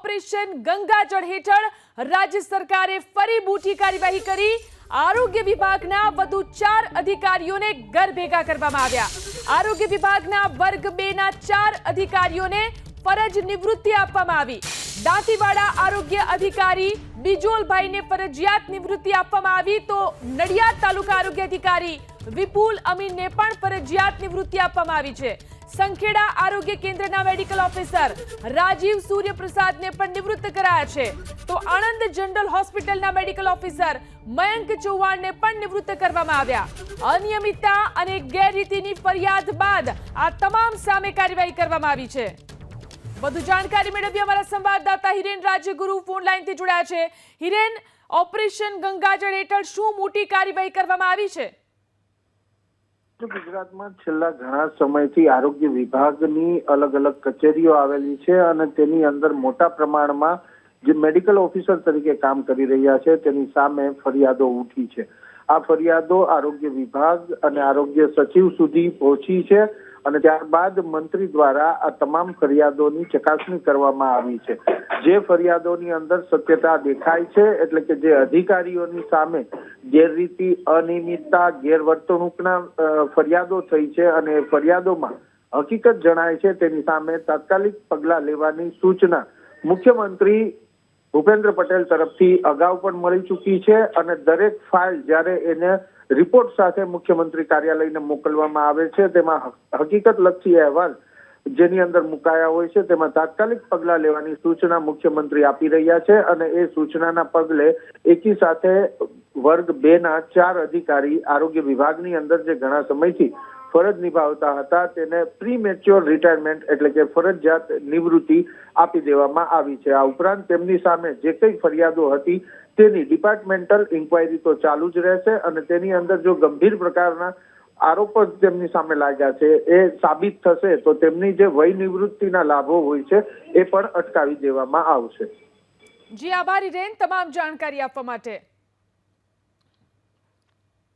Operation ગંગાજળ હેઠળ રાજ્ય સરકારે ફરી મોટી કાર્યવાહી કરી। આરોગ્ય વિભાગના વધુ 4 અધિકારીઓને ઘર ભેગા કરવામાં આવ્યા। આરોગ્ય વિભાગના વર્ગ 2 ના 4 અધિકારીઓને ફરજ નિવૃત્તિ આપવામાં આવી। દાંતીવાડા આરોગ્ય અધિકારી બિજોલભાઈને ફરજિયાત નિવૃત્તિ આપવામાં આવી તો નડિયાદ તાલુકા આરોગ્ય અધિકારી વિપુલ અમીનને પણ ફરજિયાત નિવૃત્તિ આપવામાં આવી છે। સંખેડા આરોગ્ય કેન્દ્રના મેડિકલ ઓફિસર રાજીવ સૂર્યપ્રસાદને પણ નિવૃત્ત કરાયા છે તો આણંદ જનરલ હોસ્પિટલના મેડિકલ ઓફિસર મયંક ચૌહાણને પણ નિવૃત્ત કરવામાં આવ્યા। અનિયમિતતા અને ગેરરીતિની ફરિયાદ બાદ આ તમામ સામે કાર્યવાહી કરવામાં આવી છે। વધુ જાણકારી મેળવી અમારા સંવાદદાતા હિરેન રાજ્યગુરુ ફોન લાઈનથી જોડાયા છે। હિરેન, ઓપરેશન ગંગાજળ હેઠળ શું મોટી કાર્યવાહી કરવામાં આવી છે? ગુજરાતમાં છેલ્લા ઘણા સમયથી આરોગ્ય વિભાગની અલગ અલગ કચેરીઓ આવેલી છે અને તેની અંદર મોટા પ્રમાણમાં જે મેડિકલ ઓફિસર તરીકે કામ કરી રહ્યા છે તેની સામે ફરિયાદો ઉઠી છે। આ ફરિયાદો આરોગ્ય વિભાગ અને આરોગ્ય સચિવ સુધી પહોંચી છે અને ત્યારબાદ મંત્રી દ્વારા આ તમામ ફરિયાદોની ચકાસણી કરવામાં આવી છે। જે ફરિયાદોની અંદર સત્યતા દેખાય છે એટલે કે જે અધિકારીઓની સામે ગેરરીતિ, અનિયમિતતા, ગેરવર્તણૂકના ફરિયાદો થઈ છે અને ફરિયાદોમાં હકીકત જણાય છે તેની સામે તાત્કાલિક પગલાં લેવાની સૂચના મુખ્યમંત્રી ભૂપેન્દ્ર પટેલ તરફથી અગાઉ પણ મળી ચૂકી છે અને દરેક ફાઇલ જ્યારે એને રિપોર્ટ સાથે મુખ્યમંત્રી કાર્યાલયને મોકલવામાં આવે છે તેમાં હકીકતલક્ષી અહેવાલ જેની અંદર મુકાયા હોય છે તેમાં તાત્કાલિક પગલાં લેવાની સૂચના મુખ્યમંત્રી આપી રહ્યા છે અને એ સૂચનાના પગલે એકી સાથે વર્ગ 2 ના 4 અધિકારી આરોગ્ય વિભાગની અંદર જે ઘણા સમયથી ફરજ નિભાવતા હતા તેને પ્રીમેચ્યોર રિટાયરમેન્ટ એટલે કે ફરજિયાત નિવૃત્તિ આપી દેવામાં આવી છે। આ ઉપરાંત તેમની સામે જે કંઈ ફરિયાદો હતી તેની ડિપાર્ટમેન્ટલ ઇન્ક્વાયરી તો ચાલુ જ રહેશે અને તેની અંદર જો ગંભીર પ્રકારના આરોપો તેમની સામે લાગ્યા છે એ સાબિત થશે તો તેમની જે વય નિવૃત્તિના લાભો હોય છે એ પણ અટકાવી દેવામાં આવશે। જી આભાર હિરેન તમામ જાણકારી આપવા માટે।